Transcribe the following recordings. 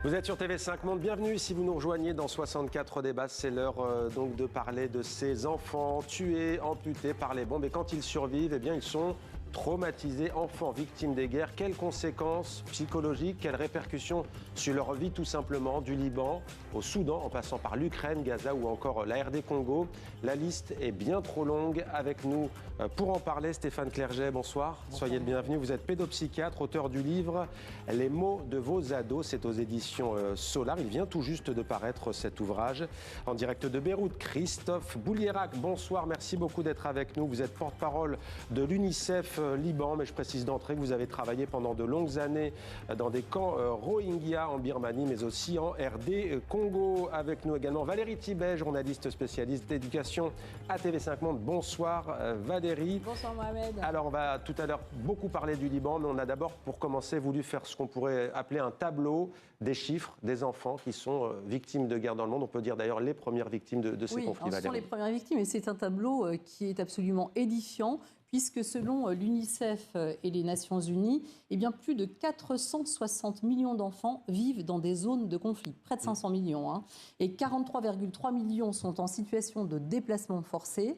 Vous êtes sur TV5 Monde, bienvenue si vous nous rejoignez dans 64 débats. C'est l'heure donc de parler de ces enfants tués, amputés par les bombes. Et quand ils survivent, eh bien ils sont traumatisés, enfants victimes des guerres. Quelles conséquences psychologiques, quelles répercussions sur leur vie tout simplement, du Liban au Soudan, en passant par l'Ukraine, Gaza ou encore la RD Congo. La liste est bien trop longue. Avec nous pour en parler, Stéphane Clerget, bonsoir. Soyez le bienvenu. Vous êtes pédopsychiatre, auteur du livre « Les mots de vos ados ». C'est aux éditions Solar. Il vient tout juste de paraître cet ouvrage. En direct de Beyrouth, Christophe Boulierac, bonsoir. Merci beaucoup d'être avec nous. Vous êtes porte-parole de l'UNICEF Liban, mais je précise d'entrée que vous avez travaillé pendant de longues années dans des camps Rohingya en Birmanie, mais aussi en RD Congo. Avec nous également Valérie Thibet, journaliste spécialiste d'éducation à TV5 Monde. Bonsoir Valérie. Bonsoir Mohamed. Alors on va tout à l'heure beaucoup parler du Liban, mais on a d'abord pour commencer voulu faire ce qu'on pourrait appeler un tableau des chiffres des enfants qui sont victimes de guerre dans le monde. On peut dire d'ailleurs les premières victimes de ces conflits. Oui, ce sont les premières victimes et c'est un tableau qui est absolument édifiant, puisque selon l'UNICEF et les Nations Unies, eh bien, plus de 460 millions d'enfants vivent dans des zones de conflit, près de 500 millions, hein, et 43,3 millions sont en situation de déplacement forcé.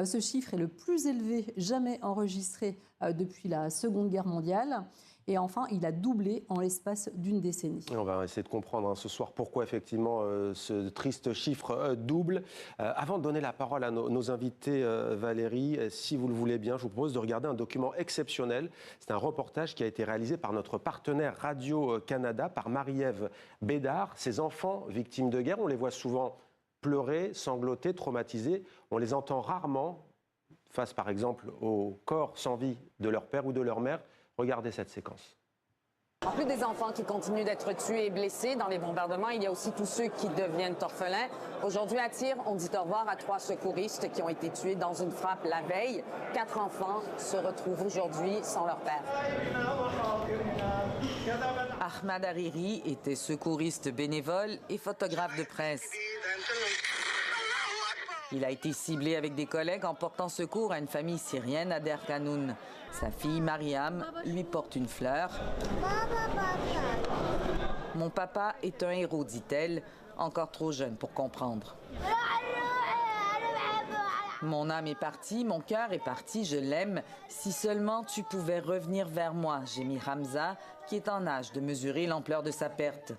Ce chiffre est le plus élevé jamais enregistré depuis la Seconde Guerre mondiale. Et enfin, il a doublé en l'espace d'une décennie. On va essayer de comprendre ce soir pourquoi effectivement ce triste chiffre double. Avant de donner la parole à nos invités, Valérie, si vous le voulez bien, je vous propose de regarder un document exceptionnel. C'est un reportage qui a été réalisé par notre partenaire Radio-Canada, par Marie-Ève Bédard. Ces enfants victimes de guerre, on les voit souvent pleurer, sangloter, traumatisés. On les entend rarement face par exemple au corps sans vie de leur père ou de leur mère. Regardez cette séquence. En plus des enfants qui continuent d'être tués et blessés dans les bombardements, il y a aussi tous ceux qui deviennent orphelins. Aujourd'hui à Tyr, on dit au revoir à 3 secouristes qui ont été tués dans une frappe la veille. 4 enfants se retrouvent aujourd'hui sans leur père. Ahmad Hariri était secouriste bénévole et photographe de presse. Il a été ciblé avec des collègues en portant secours à une famille syrienne à Der Kanoun. Sa fille, Mariam, lui porte une fleur. « Mon papa est un héros », dit-elle, encore trop jeune pour comprendre. « Mon âme est partie, mon cœur est parti, je l'aime. Si seulement tu pouvais revenir vers moi », gémit Hamza, qui est en âge de mesurer l'ampleur de sa perte.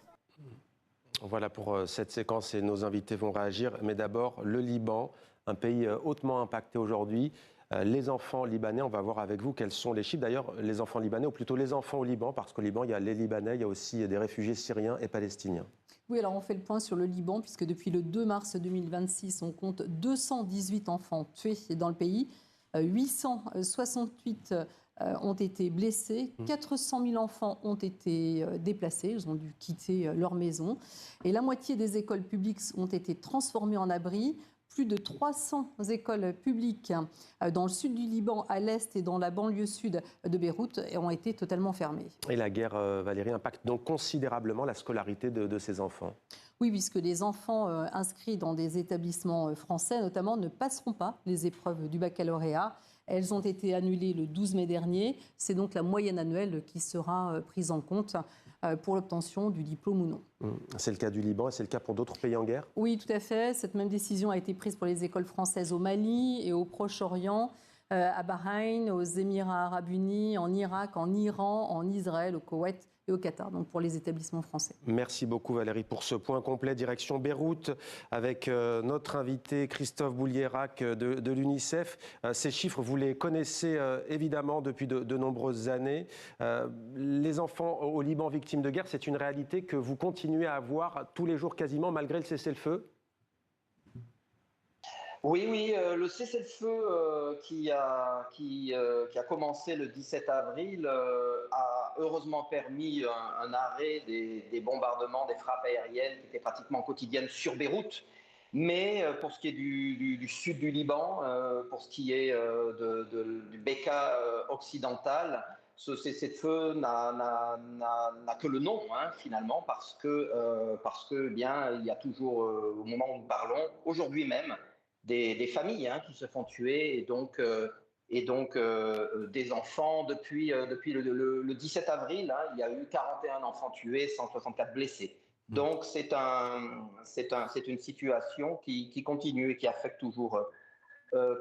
Voilà pour cette séquence et nos invités vont réagir. Mais d'abord, le Liban, un pays hautement impacté aujourd'hui. Les enfants libanais, on va voir avec vous quels sont les chiffres. D'ailleurs, les enfants libanais, ou plutôt les enfants au Liban, parce qu'au Liban, il y a les Libanais, il y a aussi des réfugiés syriens et palestiniens. Oui, alors on fait le point sur le Liban, puisque depuis le 2 mars 2026, on compte 218 enfants tués dans le pays. 868 ont été blessés, 400 000 enfants ont été déplacés, ils ont dû quitter leur maison. Et la moitié des écoles publiques ont été transformées en abris. Plus de 300 écoles publiques dans le sud du Liban, à l'est et dans la banlieue sud de Beyrouth ont été totalement fermées. Et la guerre, Valérie, impacte donc considérablement la scolarité de ces enfants. Oui, puisque les enfants inscrits dans des établissements français, notamment, ne passeront pas les épreuves du baccalauréat. Elles ont été annulées le 12 mai dernier. C'est donc la moyenne annuelle qui sera prise en compte pour l'obtention du diplôme ou non. C'est le cas du Liban et c'est le cas pour d'autres pays en guerre ? Oui, tout à fait. Cette même décision a été prise pour les écoles françaises au Mali et au Proche-Orient, à Bahreïn, aux Émirats arabes unis, en Irak, en Iran, en Israël, au Koweït et au Qatar, donc pour les établissements français. Merci beaucoup Valérie pour ce point complet. Direction Beyrouth avec notre invité Christophe Boulierac de l'UNICEF. Ces chiffres, vous les connaissez évidemment depuis de nombreuses années. Les enfants au Liban victimes de guerre, c'est une réalité que vous continuez à avoir tous les jours quasiment malgré le cessez-le-feu ? Oui, le cessez-le-feu qui a commencé le 17 avril a heureusement permis un arrêt des bombardements, des frappes aériennes qui étaient pratiquement quotidiennes sur Beyrouth. Mais pour ce qui est du sud du Liban, pour ce qui est du Bekaa occidental, ce cessez-le-feu n'a que le nom, finalement, parce que bien, il y a toujours, au moment où nous parlons, aujourd'hui même, des familles qui se font tuer et donc des enfants. Depuis le 17 avril, hein, il y a eu 41 enfants tués, 164 blessés. Donc c'est une situation qui continue et qui affecte toujours,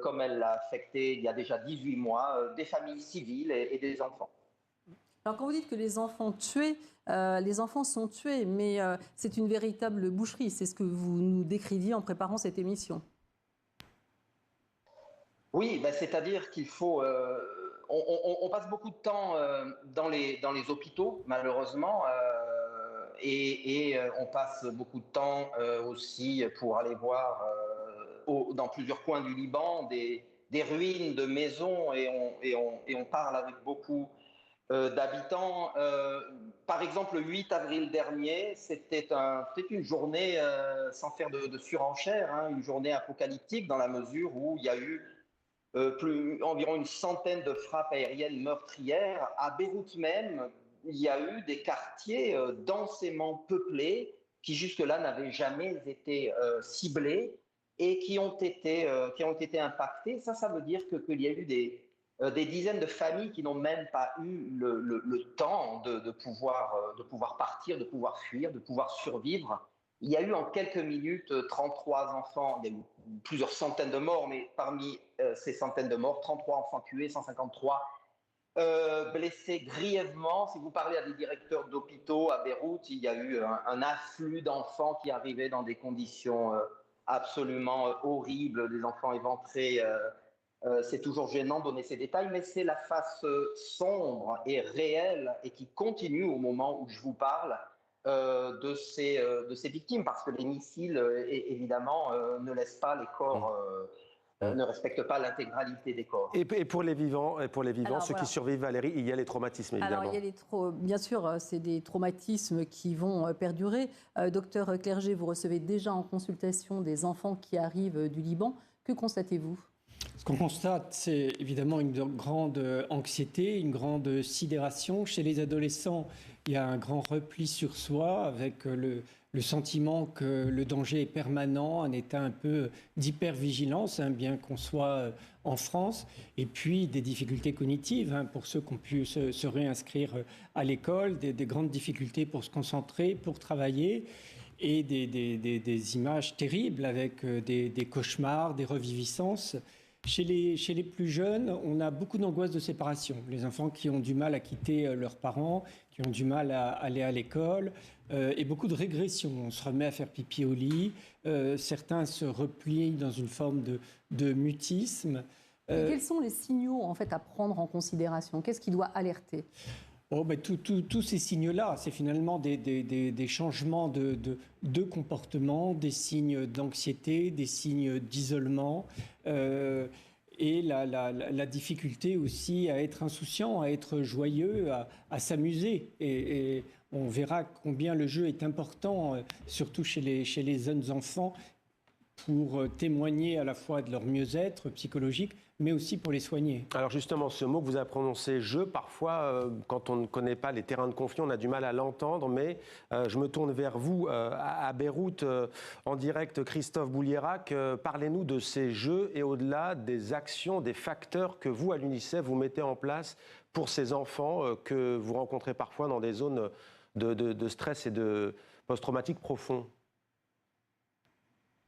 comme elle l'a affecté il y a déjà 18 mois, des familles civiles et des enfants. Alors quand vous dites que les enfants sont tués, mais c'est une véritable boucherie, c'est ce que vous nous décriviez en préparant cette émission. Oui, ben, c'est-à-dire qu'il faut... on passe beaucoup de temps dans les hôpitaux, malheureusement, on passe beaucoup de temps aussi pour aller voir dans plusieurs coins du Liban des ruines de maisons, et on parle avec beaucoup d'habitants. Par exemple, le 8 avril dernier, c'était une journée, sans faire de surenchère, hein, une journée apocalyptique dans la mesure où il y a eu environ une centaine de frappes aériennes meurtrières. À Beyrouth même, il y a eu des quartiers densément peuplés qui jusque-là n'avaient jamais été ciblés et qui ont été impactés. Ça veut dire qu'il y a eu des dizaines de familles qui n'ont même pas eu le temps de pouvoir partir, de pouvoir fuir, de pouvoir survivre. Il y a eu en quelques minutes 33 enfants, il y a eu plusieurs centaines de morts, mais parmi ces centaines de morts, 33 enfants tués, 153 blessés grièvement. Si vous parlez à des directeurs d'hôpitaux à Beyrouth, il y a eu un afflux d'enfants qui arrivaient dans des conditions absolument horribles, des enfants éventrés. C'est toujours gênant de donner ces détails, mais c'est la face sombre et réelle et qui continue au moment où je vous parle de ces victimes, parce que les missiles, évidemment, ne laissent pas les corps, ne respectent pas l'intégralité des corps. Et pour les vivants, Alors, ceux voilà. qui survivent, Valérie, il y a les traumatismes, évidemment. Alors, il y a bien sûr, c'est des traumatismes qui vont perdurer. Docteur Clerget, vous recevez déjà en consultation des enfants qui arrivent du Liban. Que constatez-vous ? Ce qu'on constate, c'est évidemment une grande anxiété, une grande sidération. Chez les adolescents, il y a un grand repli sur soi avec le sentiment que le danger est permanent, un état un peu d'hypervigilance, hein, bien qu'on soit en France. Et puis des difficultés cognitives, hein, pour ceux qui ont pu se réinscrire à l'école, des grandes difficultés pour se concentrer, pour travailler. Et des images terribles avec des cauchemars, des reviviscences. Chez les plus jeunes, on a beaucoup d'angoisse de séparation. Les enfants qui ont du mal à quitter leurs parents, qui ont du mal à aller à l'école, et beaucoup de régression. On se remet à faire pipi au lit, certains se replient dans une forme de mutisme. Et quels sont les signaux en fait, à prendre en considération ? Qu'est-ce qui doit alerter ? Tous ces signes-là, c'est finalement des changements de comportement, des signes d'anxiété, des signes d'isolement, et la difficulté aussi à être insouciant, à être joyeux, à s'amuser. Et on verra combien le jeu est important, surtout chez les jeunes enfants, pour témoigner à la fois de leur mieux-être psychologique, mais aussi pour les soigner. Alors justement, ce mot que vous avez prononcé, jeu, parfois, quand on ne connaît pas les terrains de conflit, on a du mal à l'entendre, mais je me tourne vers vous, à Beyrouth, en direct, Christophe Boulierac. Parlez-nous de ces jeux et au-delà des actions, des facteurs que vous, à l'UNICEF, vous mettez en place pour ces enfants que vous rencontrez parfois dans des zones de stress et de post-traumatique profond.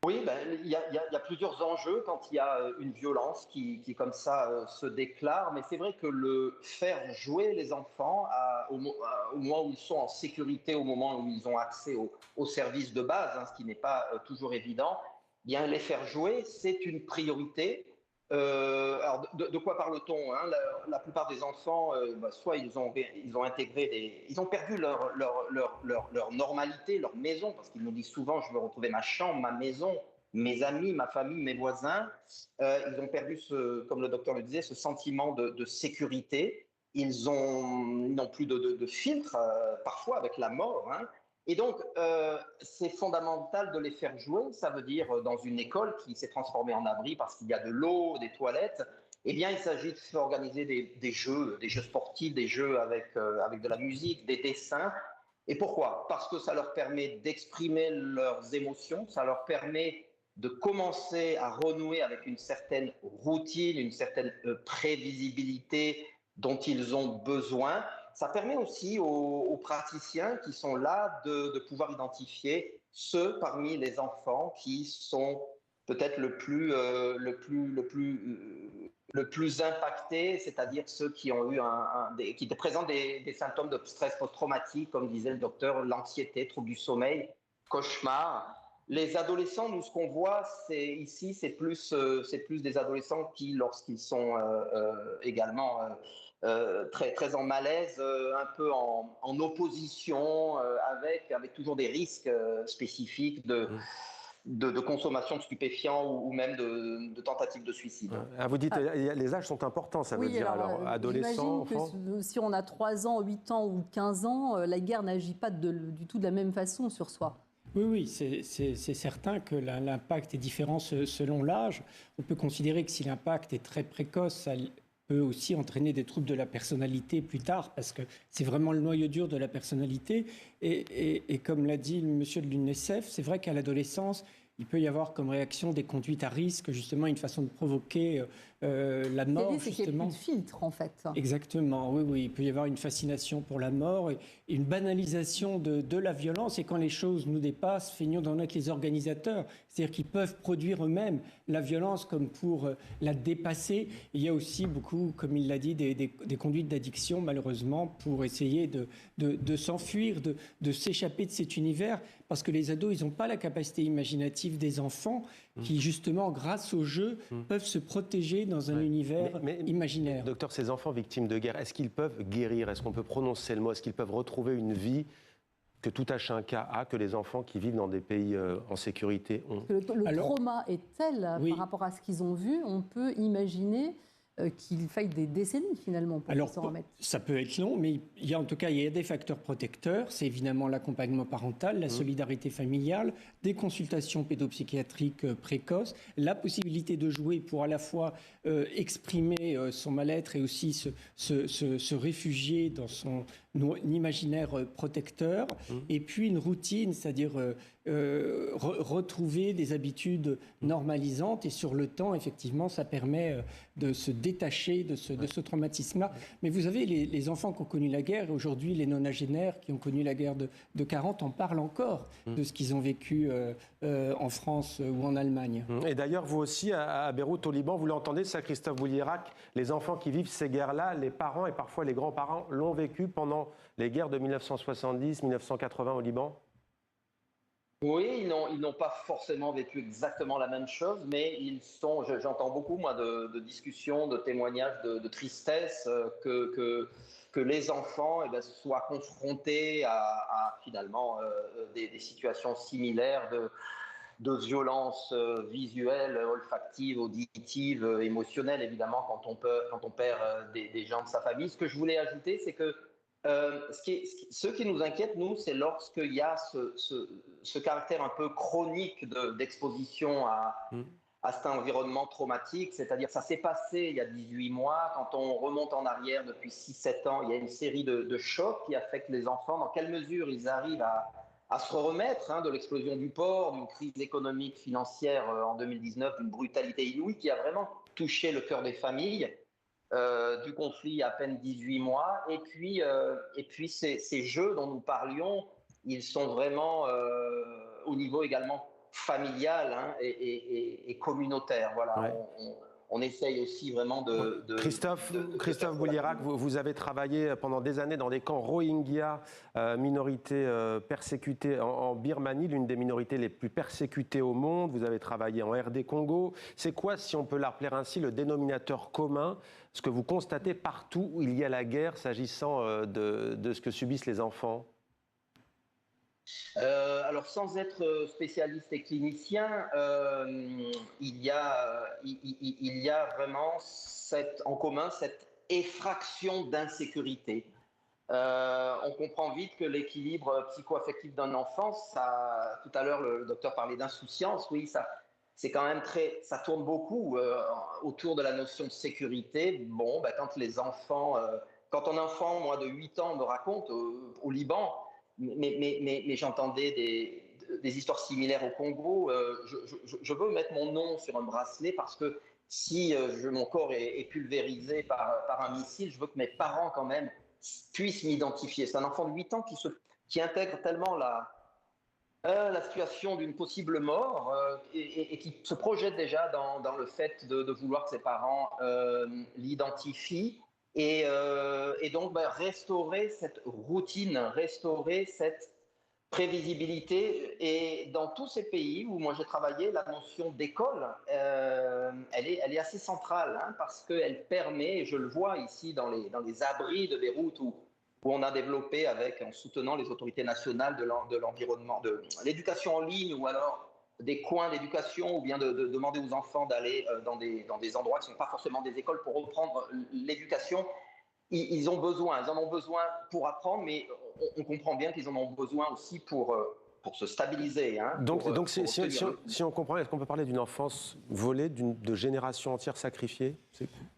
Oui, il y a plusieurs enjeux quand il y a une violence qui comme ça se déclare, mais c'est vrai que le faire jouer les enfants au moment où ils sont en sécurité, au moment où ils ont accès aux services de base, hein, ce qui n'est pas toujours évident, bien les faire jouer, c'est une priorité. Alors de quoi parle-t-on, hein? La plupart des enfants, soit ils ont intégré ils ont perdu leur normalité, leur maison, parce qu'ils nous disent souvent: je veux retrouver ma chambre, ma maison, mes amis, ma famille, mes voisins. Ils ont perdu, comme le docteur le disait, ce sentiment de sécurité. Ils n'ont plus de filtre, parfois avec la mort, hein. Et donc, c'est fondamental de les faire jouer. Ça veut dire, dans une école qui s'est transformée en abri parce qu'il y a de l'eau, des toilettes, eh bien, il s'agit d'organiser des jeux sportifs, des jeux avec de la musique, des dessins. Et pourquoi ? Parce que ça leur permet d'exprimer leurs émotions, ça leur permet de commencer à renouer avec une certaine routine, une certaine prévisibilité dont ils ont besoin. Ça permet aussi aux praticiens qui sont là de pouvoir identifier ceux parmi les enfants qui sont peut-être le plus impactés, c'est-à-dire ceux qui ont eu qui présentent des symptômes de stress post-traumatique, comme disait le docteur, l'anxiété, troubles du sommeil, cauchemars. Les adolescents, nous, ce qu'on voit ici, c'est plus des adolescents qui, lorsqu'ils sont également très en malaise, un peu en opposition, avec toujours des risques spécifiques de consommation de stupéfiants ou même de tentatives de suicide. Ah, vous dites les âges sont importants, ça veut dire alors adolescents, enfants. Que si on a 3 ans, 8 ans ou 15 ans, la guerre n'agit pas du tout de la même façon sur soi. Oui, c'est certain que l'impact est différent selon l'âge. On peut considérer que si l'impact est très précoce, ça peut aussi entraîner des troubles de la personnalité plus tard, parce que c'est vraiment le noyau dur de la personnalité. Et comme l'a dit le monsieur de l'UNICEF, c'est vrai qu'à l'adolescence, il peut y avoir comme réaction des conduites à risque, justement une façon de provoquer la mort. C'est qu'il n'y a plus de filtre, en fait. Exactement, oui. Il peut y avoir une fascination pour la mort et une banalisation de la violence. Et quand les choses nous dépassent, feignons d'en être les organisateurs. C'est-à-dire qu'ils peuvent produire eux-mêmes la violence comme pour la dépasser. Il y a aussi beaucoup, comme il l'a dit, des conduites d'addiction, malheureusement, pour essayer de s'enfuir, de s'échapper de cet univers. Parce que les ados, ils n'ont pas la capacité imaginative des enfants qui, justement, grâce au jeu, peuvent se protéger dans un univers imaginaire. Docteur, ces enfants victimes de guerre, est-ce qu'ils peuvent guérir? Est-ce qu'on peut prononcer le mot? Est-ce qu'ils peuvent retrouver une vie que tout un chacun a, que les enfants qui vivent dans des pays en sécurité ont? Le trauma est tel par rapport à ce qu'ils ont vu, on peut imaginer qu'il faille des décennies finalement pour qu'ils s'en remettent. Ça peut être long, mais il y a des facteurs protecteurs. C'est évidemment l'accompagnement parental, la solidarité familiale, des consultations pédopsychiatriques précoces, la possibilité de jouer pour à la fois exprimer son mal-être et aussi se réfugier dans son imaginaire protecteur, et puis une routine, c'est-à-dire retrouver des habitudes normalisantes, et sur le temps, effectivement, ça permet de se détacher de ce traumatisme-là. Mais vous avez les enfants qui ont connu la guerre, et aujourd'hui les nonagénaires qui ont connu la guerre de 40 en parlent encore de ce qu'ils ont vécu en France ou en Allemagne. Et d'ailleurs, vous aussi, à Beyrouth, au Liban, vous l'entendez, ça, Christophe Boulierac, les enfants qui vivent ces guerres-là, les parents et parfois les grands-parents l'ont vécu pendant les guerres de 1970-1980 au Liban? Oui, ils n'ont pas forcément vécu exactement la même chose, mais j'entends beaucoup, moi, de discussions, de témoignages de tristesse que les enfants soient confrontés à finalement des situations similaires de violence visuelle, olfactive, auditive, émotionnelle, évidemment, quand on perd des gens de sa famille. Ce que je voulais ajouter, c'est que ce qui nous inquiète, nous, c'est lorsqu'il y a ce caractère un peu chronique d'exposition à cet environnement traumatique, c'est-à-dire ça s'est passé il y a 18 mois, quand on remonte en arrière depuis 6-7 ans, il y a une série de chocs qui affectent les enfants, dans quelle mesure ils arrivent à se remettre de l'explosion du port, d'une crise économique, financière en 2019, d'une brutalité inouïe qui a vraiment touché le cœur des familles. Du conflit il y a à peine 18 mois. Et puis ces jeux dont nous parlions, ils sont vraiment au niveau également familial et communautaire. Voilà. Ouais. On essaye aussi vraiment Christophe Boulierac, vous avez travaillé pendant des années dans des camps Rohingya, minorité persécutée en Birmanie, l'une des minorités les plus persécutées au monde. Vous avez travaillé en RD Congo. C'est quoi, si on peut l'appeler ainsi, le dénominateur commun, ce que vous constatez partout où il y a la guerre, s'agissant de ce que subissent les enfants? Alors, sans être spécialiste et clinicien, il y a vraiment en commun cette effraction d'insécurité. On comprend vite que l'équilibre psycho-affectif d'un enfant, tout à l'heure le docteur parlait d'insouciance, oui, c'est quand même ça tourne beaucoup autour de la notion de sécurité. Bon, quand un enfant, moi de 8 ans, me raconte au Liban, mais j'entendais des histoires similaires au Congo. Je veux mettre mon nom sur un bracelet parce que si mon corps est pulvérisé par un missile, je veux que mes parents quand même puissent m'identifier. C'est un enfant de 8 ans qui intègre tellement la situation d'une possible mort et qui se projette déjà dans le fait de vouloir que ses parents l'identifient. Et donc, restaurer cette routine, restaurer cette prévisibilité. Et dans tous ces pays où moi j'ai travaillé, la notion d'école, elle est assez centrale, hein, parce qu'elle permet, et je le vois ici dans les abris de Beyrouth où on a développé en soutenant les autorités nationales de l'environnement, de l'éducation en ligne, ou alors des coins d'éducation, ou bien de demander aux enfants d'aller dans des endroits qui ne sont pas forcément des écoles pour reprendre l'éducation. Ils en ont besoin pour apprendre, mais on comprend bien qu'ils en ont besoin aussi pour se stabiliser. Hein, donc si on comprend, est-ce qu'on peut parler d'une enfance volée, de générations entières sacrifiées?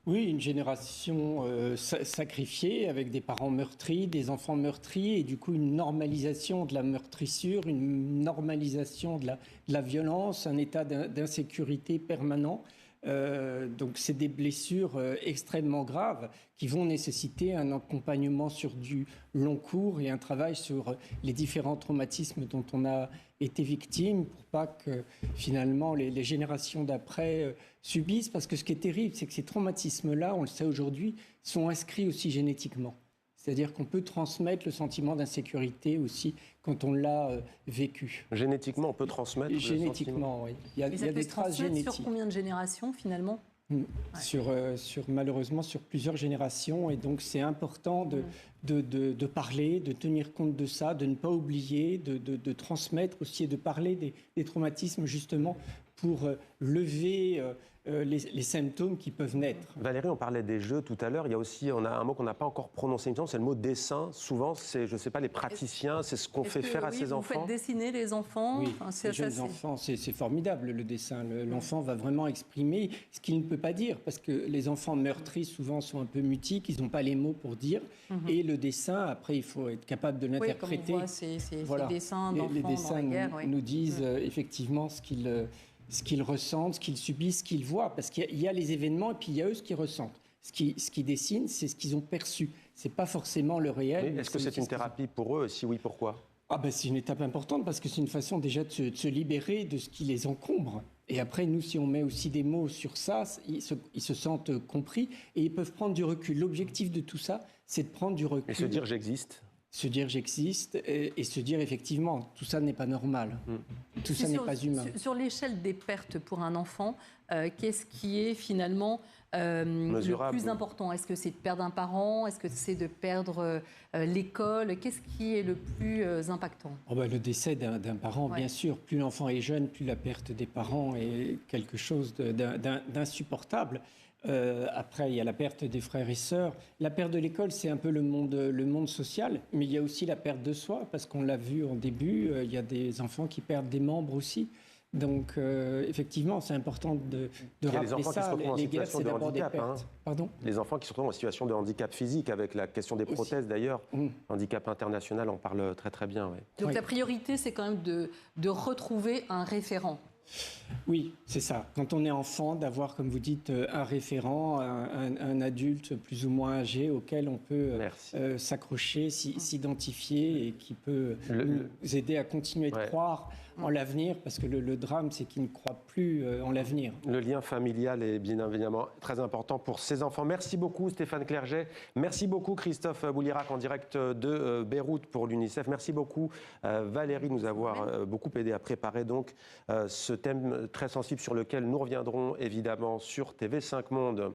Oui, une génération sacrifiée, avec des parents meurtris, des enfants meurtris, et du coup une normalisation de la meurtrissure, une normalisation de la violence, un état d'insécurité permanent. Donc c'est des blessures extrêmement graves qui vont nécessiter un accompagnement sur du long cours et un travail sur les différents traumatismes dont on a été victime pour pas que finalement les générations d'après subissent. Parce que ce qui est terrible, c'est que ces traumatismes-là, on le sait aujourd'hui, sont inscrits aussi génétiquement. C'est-à-dire qu'on peut transmettre le sentiment d'insécurité aussi quand on l'a vécu. Génétiquement, on peut transmettre génétiquement, oui. Il y a des traces génétiques. Sur combien de générations, finalement? Malheureusement, sur plusieurs générations. Et donc, c'est important de parler, de tenir compte de ça, de ne pas oublier, de transmettre aussi et de parler des traumatismes, justement, pour lever les symptômes qui peuvent naître. Valérie, on parlait des jeux tout à l'heure. Il y a aussi, on a un mot qu'on n'a pas encore prononcé, c'est le mot dessin. Souvent, c'est, je ne sais pas, les praticiens, c'est ce qu'on fait faire à ses enfants. Vous faites dessiner les enfants? Oui, les jeunes enfants, c'est formidable le dessin. L'enfant va vraiment exprimer ce qu'il ne peut pas dire, parce que les enfants meurtris, souvent, sont un peu mutiques, ils n'ont pas les mots pour dire. Et le dessin, après, il faut être capable de l'interpréter. Oui, comme on voit ces dessins d'enfants les dessins dans la guerre, nous disent effectivement ce qu'ils ressentent, ce qu'ils subissent, ce qu'ils voient. Parce qu'il y a les événements et puis il y a eux ce qu'ils ressentent. Ce qui dessinent, c'est ce qu'ils ont perçu. Ce n'est pas forcément le réel. Est-ce que c'est une thérapie pour eux? Si oui, pourquoi? C'est une étape importante parce que c'est une façon déjà de se libérer de ce qui les encombre. Et après, nous, si on met aussi des mots sur ça, ils se sentent compris et ils peuvent prendre du recul. L'objectif de tout ça, c'est de prendre du recul. Et se dire j'existe. Se dire j'existe et se dire effectivement tout ça n'est pas normal, tout ça n'est pas humain. Sur l'échelle des pertes pour un enfant, qu'est-ce qui est finalement le plus important? Est-ce que c'est de perdre un parent? Est-ce que c'est de perdre l'école? Qu'est-ce qui est le plus impactant? Le décès d'un parent, bien sûr. Plus l'enfant est jeune, plus la perte des parents est quelque chose d'insupportable. Après, il y a la perte des frères et sœurs. La perte de l'école, c'est un peu le monde social, mais il y a aussi la perte de soi, parce qu'on l'a vu en début, il y a des enfants qui perdent des membres aussi. Donc, effectivement, c'est important de rappeler ça. Les guerres, c'est d'abord des pertes. Pardon ? Les enfants qui se retrouvent en situation de handicap physique, avec la question des prothèses d'ailleurs. Handicap international, on parle très très bien. Donc, la priorité, c'est quand même de retrouver un référent. Oui, c'est ça. Quand on est enfant, d'avoir, comme vous dites, un référent, un adulte plus ou moins âgé auquel on peut s'accrocher, s'identifier et qui peut nous aider à continuer de croire en l'avenir, parce que le drame, c'est qu'ils ne croient plus en l'avenir. Le lien familial est bien évidemment très important pour ces enfants. Merci beaucoup Stéphane Clerget. Merci beaucoup Christophe Boulirac en direct de Beyrouth pour l'UNICEF. Merci beaucoup Valérie de nous avoir beaucoup aidé à préparer donc ce thème très sensible sur lequel nous reviendrons évidemment sur TV5 Monde.